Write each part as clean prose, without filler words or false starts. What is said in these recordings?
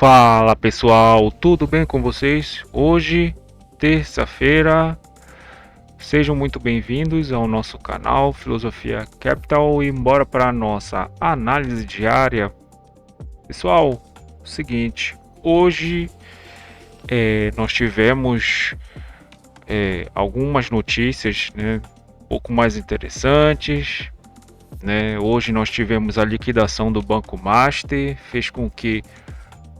Fala pessoal, tudo bem com vocês? Hoje, terça-feira, sejam muito bem-vindos ao nosso canal Filosofia Capital e bora para a nossa análise diária. Pessoal, seguinte, hoje nós tivemos algumas notícias, né, um pouco mais interessantes, né? Hoje nós tivemos a liquidação do Banco Master, fez com que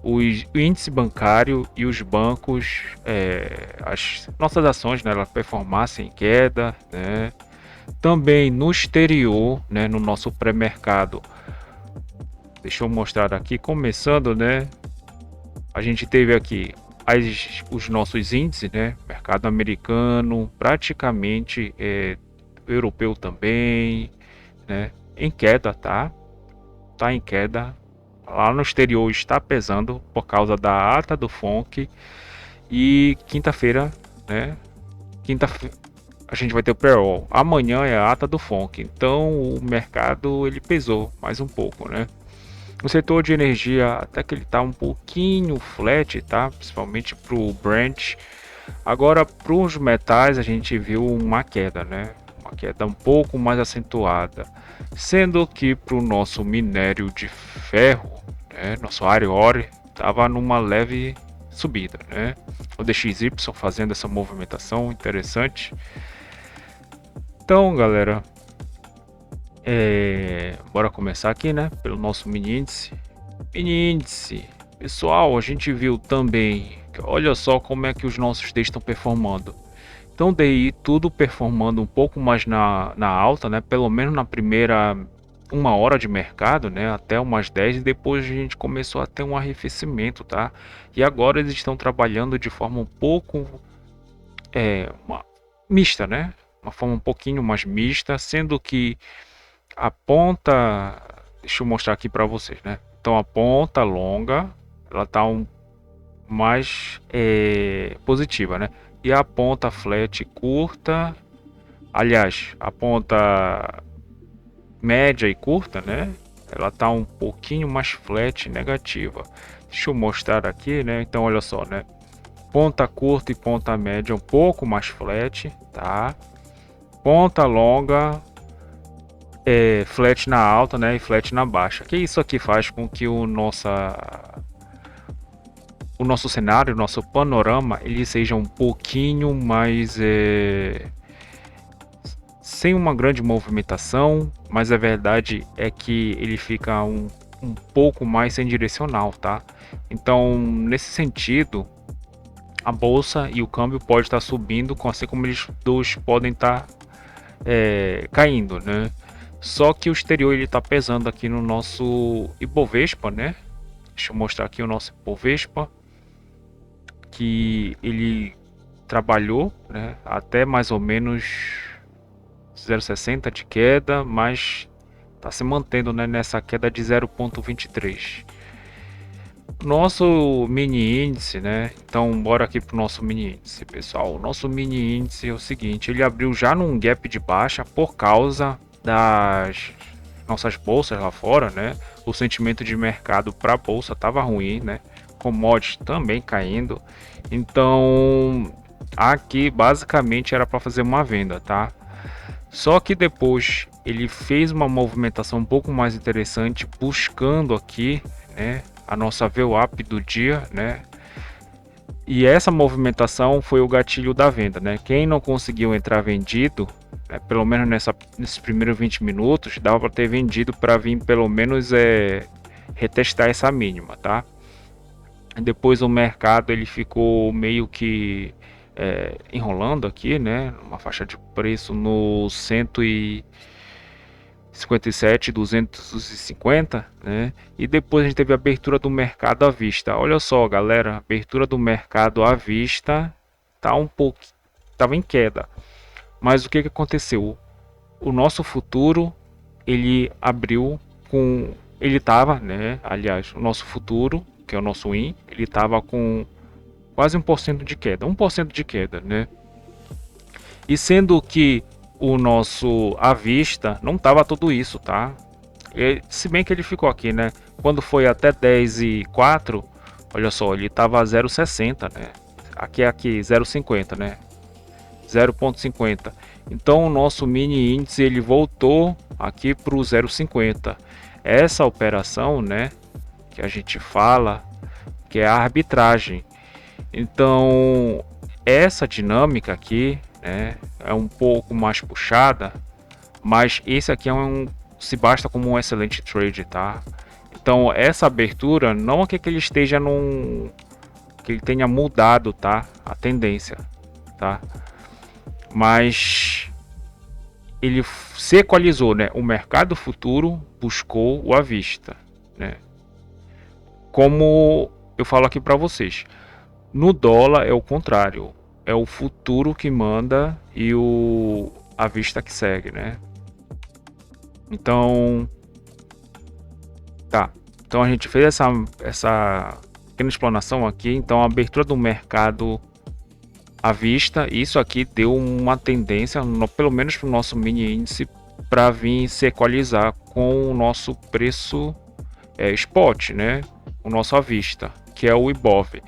o índice bancário e os bancos, as nossas ações, né, elas performassem em queda, né? Também no exterior, né, no nosso pré-mercado. Deixa eu mostrar aqui, começando, né? A gente teve aqui os nossos índices, né? Mercado americano, praticamente europeu também, né? Em queda, tá? Tá em queda. Lá no exterior está pesando por causa da ata do FONC. E quinta-feira, né? Quinta-feira a gente vai ter o payroll. Amanhã é a ata do FONC. Então o mercado ele pesou mais um pouco, né? O setor de energia até que ele tá um pouquinho flat, tá? Principalmente pro Brent. Agora para os metais a gente viu uma queda, né? Uma queda um pouco mais acentuada, sendo que para o nosso minério de ferro, né, nosso iron ore, estava numa leve subida, né? O DXY fazendo essa movimentação interessante. Então, galera, bora começar aqui, né? Pelo nosso mini índice. Mini índice, pessoal, a gente viu também. Olha só como é que os nossos Ds estão performando. Então, daí tudo performando um pouco mais na alta, né? Pelo menos na primeira uma hora de mercado, né? Até umas 10 e depois a gente começou a ter um arrefecimento, tá? E agora eles estão trabalhando de forma um pouco mista, né? Uma forma um pouquinho mais mista, sendo que a ponta, deixa eu mostrar aqui para vocês, né? Então a ponta longa, ela tá mais positiva, né? E a ponta flat curta, aliás, a ponta média e curta, né? Ela tá um pouquinho mais flat negativa. Deixa eu mostrar aqui, né? Então olha só, né? Ponta curta e ponta média um pouco mais flat, tá? Ponta longa flat na alta, né? E flat na baixa. Que isso aqui faz com que o nosso cenário, o nosso panorama, ele seja um pouquinho mais sem uma grande movimentação, mas a verdade é que ele fica um pouco mais sem direcional, tá? Então, nesse sentido, a bolsa e o câmbio pode estar subindo, assim como eles dois podem estar caindo, né? Só que o exterior ele está pesando aqui no nosso Ibovespa, né? Deixa eu mostrar aqui o nosso Ibovespa, que ele trabalhou, né, até mais ou menos 0,60 de queda, mas está se mantendo, né, nessa queda de 0,23. Nosso mini índice, né? Então bora aqui pro nosso mini índice, pessoal. O nosso mini índice é o seguinte, ele abriu já num gap de baixa por causa das nossas bolsas lá fora, né? O sentimento de mercado para a bolsa estava ruim, né? Commodities também caindo. Então aqui basicamente era para fazer uma venda, tá? Só que depois ele fez uma movimentação um pouco mais interessante, buscando aqui, né, a nossa VWAP do dia, né? E essa movimentação foi o gatilho da venda, né? Quem não conseguiu entrar vendido, né, pelo menos nesses primeiros 20 minutos, dava para ter vendido para vir pelo menos retestar essa mínima, tá? Depois o mercado ele ficou meio que enrolando aqui, né? Uma faixa de preço no 157,250, né? E depois a gente teve a abertura do mercado à vista. Olha só, galera, a abertura do mercado à vista tá tava em queda. Mas o que aconteceu? O nosso futuro ele abriu ele tava, né? Aliás, o nosso futuro, que é o nosso IN, ele tava com quase 1% de queda, 1% de queda, né? E sendo que o nosso à vista não tava tudo isso, tá? Se bem que ele ficou aqui, né? Quando foi até 10 e 4, Olha só, ele estava a 0,60, né? Aqui 0,50, né? 0,50. Então o nosso mini índice ele voltou aqui para o 0,50. Essa operação, né, que a gente fala, que é a arbitragem. Então essa dinâmica aqui, né, é um pouco mais puxada, mas esse aqui se basta como um excelente trade, tá? Então essa abertura não é que ele esteja que ele tenha mudado, tá? A tendência, tá? Mas ele se equalizou, né? O mercado futuro buscou o à vista, né? Como eu falo aqui para vocês, no dólar é o contrário, é o futuro que manda e o à vista que segue, né? Então, tá. Então a gente fez essa pequena explanação aqui. Então a abertura do mercado à vista, isso aqui deu uma tendência, pelo menos para o nosso mini índice, para vir se equalizar com o nosso preço spot, né? O nosso à vista, que é o IBOV.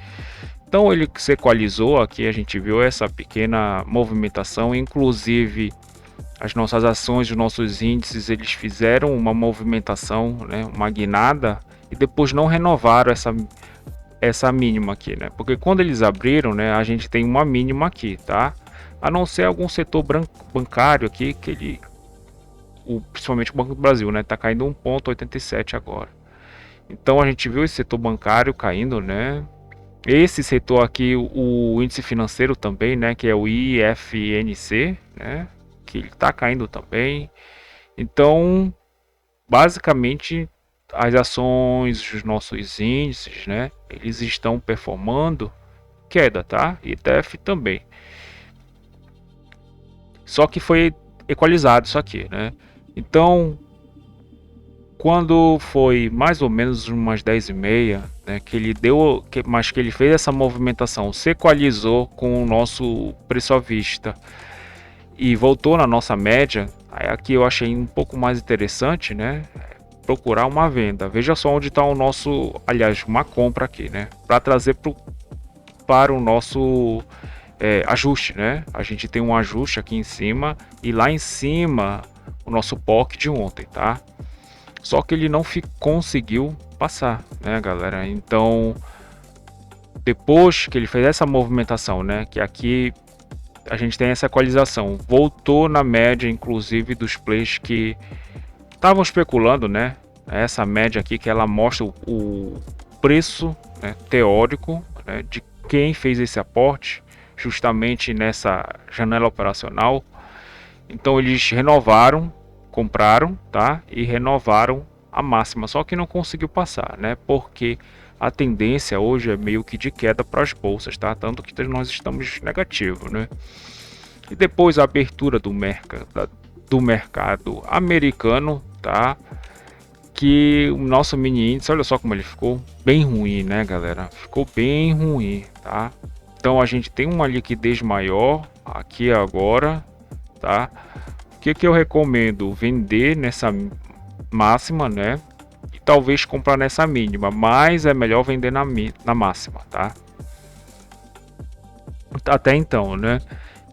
Então ele se equalizou aqui, a gente viu essa pequena movimentação, inclusive as nossas ações, os nossos índices, eles fizeram uma movimentação, né? Uma guinada, e depois não renovaram essa mínima aqui, né? Porque quando eles abriram, né, a gente tem uma mínima aqui, tá? A não ser algum setor bancário aqui que principalmente o Banco do Brasil, né, tá caindo 1,87 agora. Então a gente viu esse setor bancário caindo, né? Esse setor aqui, o índice financeiro também, né, que é o IFNC, né, que ele tá caindo também. Então, basicamente as ações, os nossos índices, né, eles estão performando queda, tá? ETF também. Só que foi equalizado isso aqui, né? Então, quando foi mais ou menos umas 10h30, né, que ele deu, mas que ele fez essa movimentação, se equalizou com o nosso preço à vista e voltou na nossa média, aí aqui eu achei um pouco mais interessante, né? Procurar uma venda. Veja só onde está o nosso, aliás, uma compra aqui, né? Para trazer para o nosso ajuste, né? A gente tem um ajuste aqui em cima e lá em cima o nosso POC de ontem, tá? Só que ele não conseguiu passar, né, galera? Então, depois que ele fez essa movimentação, né? Que aqui a gente tem essa equalização, voltou na média, inclusive, dos plays que estavam especulando, né? Essa média aqui que ela mostra o preço, né, teórico, né, de quem fez esse aporte justamente nessa janela operacional. Então eles renovaram, compraram, tá? E renovaram a máxima, só que não conseguiu passar, né? Porque a tendência hoje é meio que de queda para as bolsas, tá? Tanto que nós estamos negativo, né? E depois a abertura do mercado americano, tá? Que o nosso mini índice, olha só como ele ficou bem ruim, né, galera? Ficou bem ruim, tá? Então a gente tem uma liquidez maior aqui agora, tá? O que eu recomendo? Vender nessa máxima, né? E talvez comprar nessa mínima, mas é melhor vender na máxima, tá? Até então, né?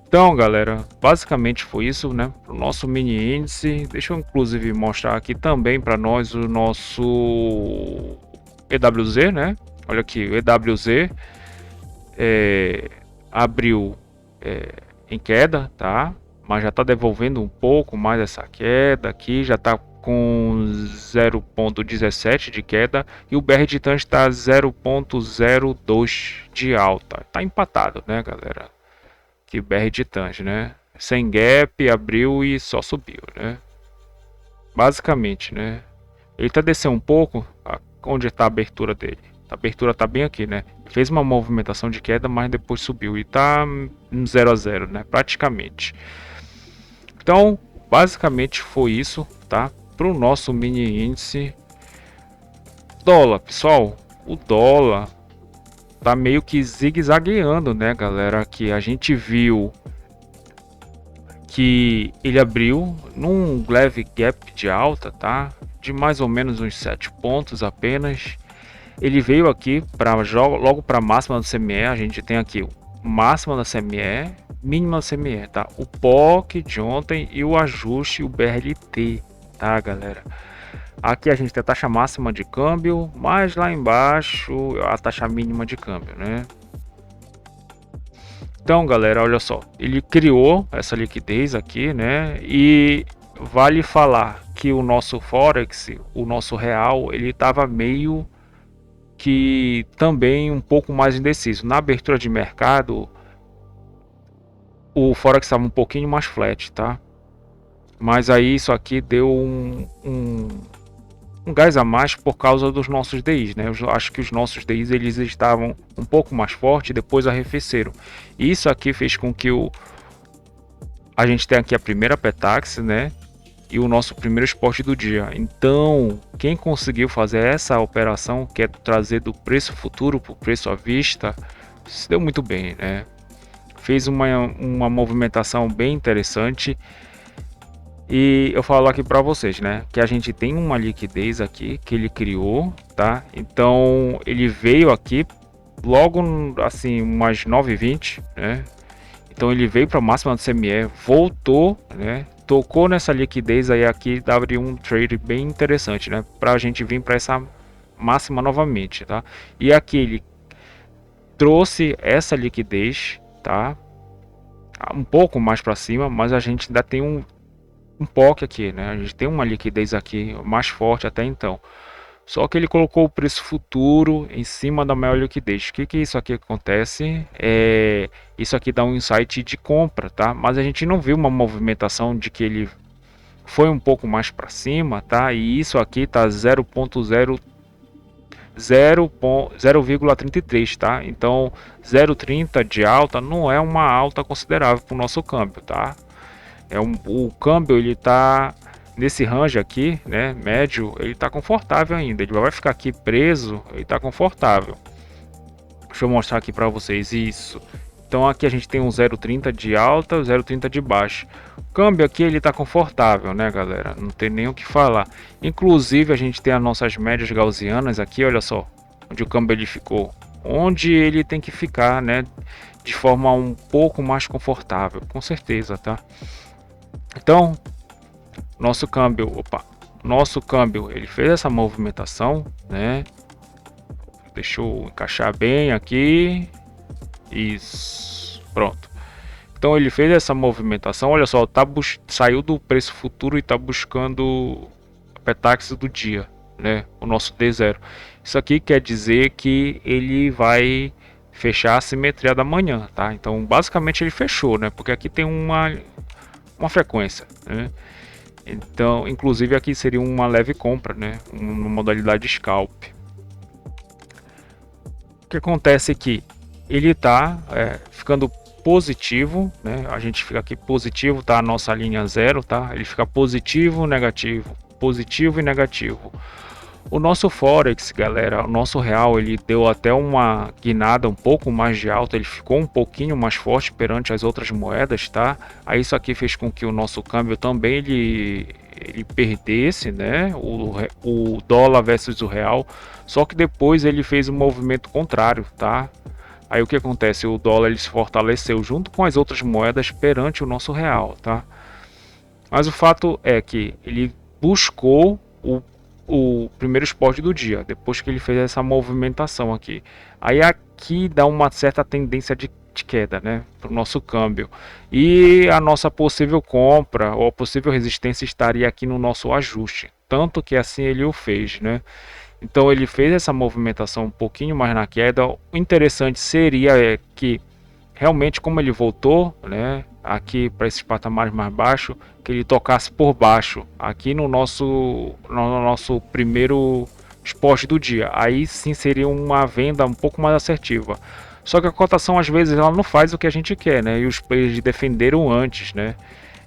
Então, galera, basicamente foi isso, né? O nosso mini índice. Deixa eu inclusive mostrar aqui também para nós o nosso EWZ, né? Olha aqui, o EWZ abriu em queda, tá? Mas já está devolvendo um pouco mais essa queda aqui, já está com 0,17 de queda e o BR de TAN está 0,02 de alta. Tá empatado, né, galera? Que o BR de TAN, né? Sem gap, abriu e só subiu, né? Basicamente, né? Ele tá descendo um pouco, onde está a abertura dele. A abertura tá bem aqui, né? Fez uma movimentação de queda, mas depois subiu e tá 0 a 0, né? Praticamente. Então, basicamente foi isso, tá? Para o nosso mini índice dólar, pessoal. O dólar tá meio que zigue-zagueando, né, galera? Que a gente viu que ele abriu num leve gap de alta, tá? De mais ou menos uns 7 pontos apenas. Ele veio aqui para logo para máxima do CME. A gente tem aqui o máxima da CME, mínima da CME, tá? O POC de ontem e o ajuste, o BRLT, tá, galera? Aqui a gente tem a taxa máxima de câmbio, mas lá embaixo a taxa mínima de câmbio, né? Então, galera, olha só, ele criou essa liquidez aqui, né? E vale falar que o nosso Forex, o nosso real, ele estava meio que também um pouco mais indeciso. Na abertura de mercado, o Forex estava um pouquinho mais flat, tá? Mas aí isso aqui deu um gás a mais por causa dos nossos DIs, né? Eu acho que os nossos DIs eles estavam um pouco mais fortes, depois arrefeceram. E isso aqui fez com que a gente tenha aqui a primeira Petax, né? E o nosso primeiro esporte do dia. Então, quem conseguiu fazer essa operação, que é trazer do preço futuro para o preço à vista, se deu muito bem, né? Fez uma movimentação bem interessante. E eu falo aqui para vocês, né, que a gente tem uma liquidez aqui que ele criou, tá? Então ele veio aqui logo assim umas 9h20, né? Então ele veio para a máxima do CME, voltou, né? Tocou nessa liquidez aí aqui, dava um trade bem interessante, né? Para a gente vir para essa máxima novamente, tá? E aqui ele trouxe essa liquidez, tá? Um pouco mais para cima, mas a gente ainda tem um POC aqui, né? A gente tem uma liquidez aqui mais forte até então. Só que ele colocou o preço futuro em cima da maior liquidez. O que isso aqui acontece? Isso aqui dá um insight de compra, tá? Mas a gente não viu uma movimentação de que ele foi um pouco mais para cima, tá? E isso aqui tá 0,33, tá? Então 0,30 de alta não é uma alta considerável para o nosso câmbio, tá? O câmbio ele tá nesse range aqui, né, médio, ele tá confortável ainda. Ele vai ficar aqui preso, ele tá confortável. Deixa eu mostrar aqui para vocês isso. Então aqui a gente tem um 0,30 de alta, 0,30 de baixa. O câmbio aqui ele tá confortável, né, galera? Não tem nem o que falar. Inclusive a gente tem as nossas médias gaussianas aqui, olha só, onde o câmbio ele ficou, onde ele tem que ficar, né, de forma um pouco mais confortável, com certeza, tá? Então, nosso câmbio ele fez essa movimentação, né? Deixa eu encaixar bem aqui. Isso, pronto. Então ele fez essa movimentação, olha só, saiu do preço futuro e está buscando a Petax do dia, né? O nosso D0. Isso aqui quer dizer que ele vai fechar a simetria da manhã, tá? Então basicamente ele fechou, né? Porque aqui tem uma frequência, né? Então, inclusive aqui seria uma leve compra, né? Uma modalidade scalp. O que acontece aqui? Ele está ficando positivo, né? A gente fica aqui positivo, tá? A nossa linha zero, tá? Ele fica positivo e negativo. O nosso Forex, galera, o nosso real, ele deu até uma guinada um pouco mais de alta, ele ficou um pouquinho mais forte perante as outras moedas, tá? Aí isso aqui fez com que o nosso câmbio também ele perdesse, né? O dólar versus o real, só que depois ele fez um movimento contrário, tá? Aí o que acontece? O dólar ele se fortaleceu junto com as outras moedas perante o nosso real, tá? Mas o fato é que ele buscou o primeiro esporte do dia, depois que ele fez essa movimentação aqui. Aí aqui dá uma certa tendência de queda, né, para o nosso câmbio. E a nossa possível compra ou possível resistência estaria aqui no nosso ajuste. Tanto que assim ele o fez, né? Então ele fez essa movimentação um pouquinho mais na queda. O interessante seria que realmente como ele voltou, né, aqui para esses patamares mais baixos, que ele tocasse por baixo aqui no nosso primeiro esporte do dia. Aí sim seria uma venda um pouco mais assertiva. Só que a cotação às vezes ela não faz o que a gente quer, né? E os players defenderam antes, né?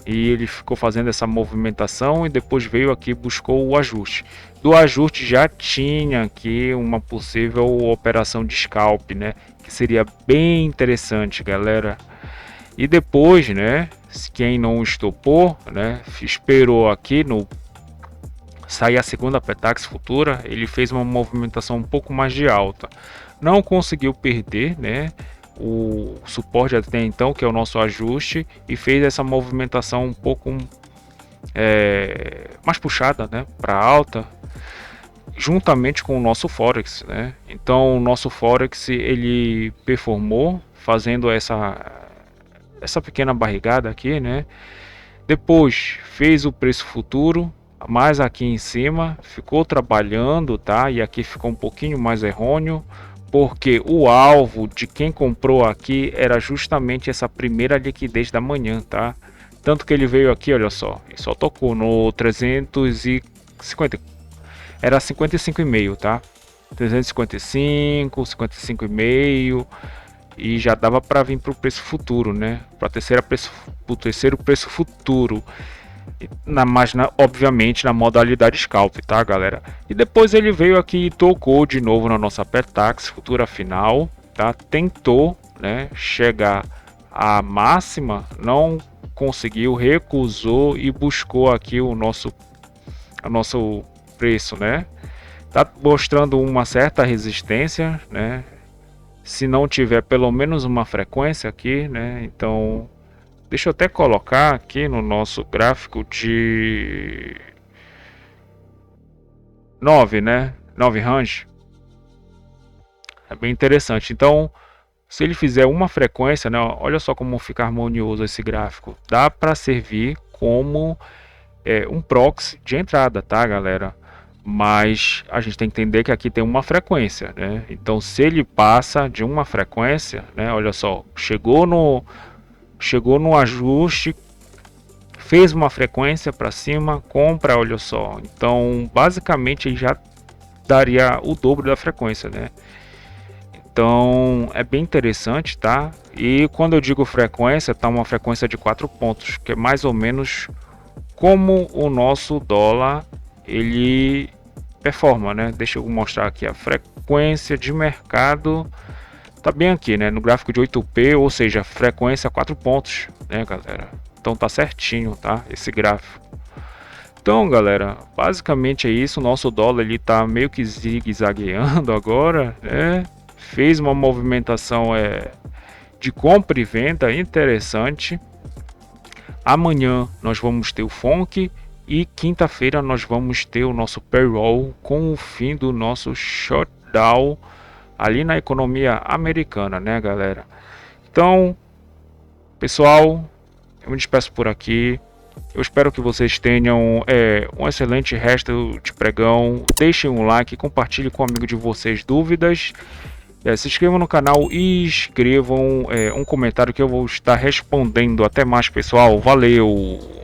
E ele ficou fazendo essa movimentação e depois veio aqui buscou o ajuste. Do ajuste já tinha aqui uma possível operação de scalp, né? Que seria bem interessante, galera. E depois, né? Quem não estopou, né? Esperou aqui no sair a segunda Petax futura, ele fez uma movimentação um pouco mais de alta. Não conseguiu perder, né, o suporte até então, que é o nosso ajuste, e fez essa movimentação um pouco mais puxada, né, para alta, juntamente com o nosso Forex, né? Então o nosso Forex ele performou fazendo essa pequena barrigada aqui, né? Depois fez o preço futuro, mais aqui em cima, ficou trabalhando, tá? E aqui ficou um pouquinho mais errôneo, porque o alvo de quem comprou aqui era justamente essa primeira liquidez da manhã, tá? Tanto que ele veio aqui, olha só, e só tocou no 350, era 55,5, tá? 355, 55,5 e já dava para vir para o preço futuro, né? Para o terceiro preço futuro, obviamente na modalidade scalp, tá, galera? E depois ele veio aqui e tocou de novo na nossa Petax futura final, tá? Tentou, né, chegar à máxima, não conseguiu, recusou e buscou aqui o nosso preço, né? Tá mostrando uma certa resistência, né? Se não tiver pelo menos uma frequência aqui, né? Então, deixa eu até colocar aqui no nosso gráfico de 9, né? 9 range. É bem interessante. Então, se ele fizer uma frequência, né? Olha só como fica harmonioso esse gráfico. Dá para servir como um proxy de entrada, tá, galera? Mas a gente tem que entender que aqui tem uma frequência, né? Então, se ele passa de uma frequência, né? Olha só, chegou no ajuste, fez uma frequência para cima, compra, olha só. Então, basicamente, ele já daria o dobro da frequência, né? Então, é bem interessante, tá? E quando eu digo frequência, tá uma frequência de 4 pontos, que é mais ou menos como o nosso dólar ele performa, né? Deixa eu mostrar aqui a frequência de mercado, tá bem aqui, né? No gráfico de 8P, ou seja, frequência 4 pontos, né, galera? Então tá certinho, tá? Esse gráfico. Então, galera, basicamente é isso. O nosso dólar ele tá meio que zigue-zagueando agora, né? Fez uma movimentação de compra e venda interessante. Amanhã nós vamos ter o FONC e quinta-feira nós vamos ter o nosso payroll com o fim do nosso shutdown ali na economia americana, né, galera? Então, pessoal, eu me despeço por aqui. Eu espero que vocês tenham um excelente resto de pregão. Deixem um like, compartilhe com um amigo de vocês dúvidas. Se inscrevam no canal e escrevam um comentário que eu vou estar respondendo. Até mais, pessoal. Valeu!